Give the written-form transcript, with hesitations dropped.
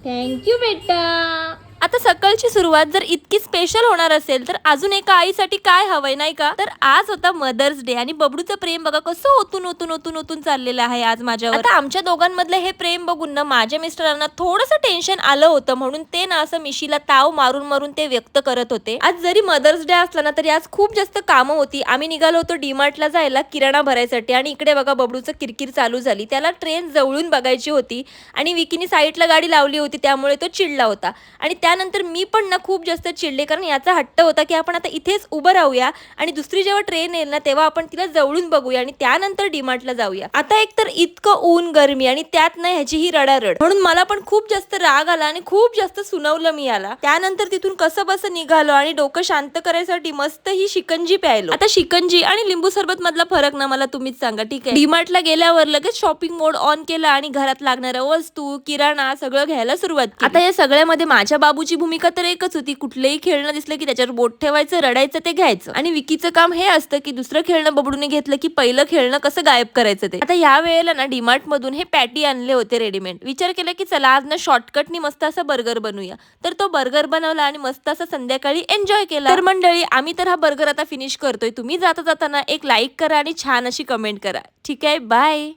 Thank you बेटा. आता सकाळची सुरुवात जर इतकी स्पेशल होणार असेल तर अजून एका आईसाठी काय हवंय नाही का. तर आज होता मदर्स डे आणि बबडूचं प्रेम बघा कसं ओतून ओतून ओतून ओतून चाललेलं आहे आज माझ्यावर. आता आमच्या दोघांमधलं हे प्रेम बघून ना माझ्या मिस्टरांना थोडंसं टेन्शन आलं होतं, म्हणून ते ना असं मिशीला ताव मारून मारून ते व्यक्त करत होते. आज जरी मदर्स डे असला ना तरी आज खूप जास्त कामं होती. आम्ही निघालो होतो डीमार्टला जायला किराणा भरायसाठी आणि इकडे बघा बबडूचं किरकिर चालू झाली. त्याला ट्रेन जवळून बघायची होती आणि विकीनी साईडला गाडी लावली होती त्यामुळे तो चिडला होता. आणि त्यानंतर मी पण ना खूप जास्त चिडले, कारण याचा हट्ट होता की आपण आता इथेच उभं राहूया आणि दुसरी जेव्हा ट्रेन येईल ना तेव्हा आपण तिला जवळून बघूया आणि त्यानंतर डीमार्टला जाऊया. आता एक तर इतकं ऊन गरमी आणि त्यात ना ह्याची ही रडारड, म्हणून मला पण खूप जास्त राग आला आणि खूप जास्त सुनावलं मी याला. त्यानंतर तिथून कसं बसं निघालो आणि डोकं शांत करायसाठी मस्त ही शिकंजी प्यायलो. आता शिकंजी आणि लिंबू सरबत मधला फरक ना मला तुम्हीच सांगा, ठीक आहे. डीमार्टला गेल्यावर लगेच शॉपिंग मोड ऑन केला आणि घरात लागणाऱ्या वस्तू किराणा सगळं घ्यायला सुरुवात केली. आता या सगळ्यामध्ये माझ्या बाबूची भूमिका तर एकच होती, कुठलंही खेळणं दिसलं की त्याच्यावर बोट ठेवायचं, रडायचं, ते घ्यायचं. आणि विकीचं काम हे असतं की दुसरं खेळणं बबडूने घेतलं की पहिलं खेळणं कसं गायब करायचं ते. आता या वेळेला ना डीमार्ट मधून हे पॅटी आणले होते रेडीमेड. विचार केला की चला आज ना शॉर्टकटनी मस्त असा बर्गर बनवूया. तर तो बर्गर बनवला आणि मस्त असा संध्याकाळी एन्जॉय केला. तर मंडळी आम्ही तर हा बर्गर आता फिनिश करतोय. तुम्ही जाता जाताना एक लाईक करा आणि छान अशी कमेंट करा. ठीक आहे, बाय.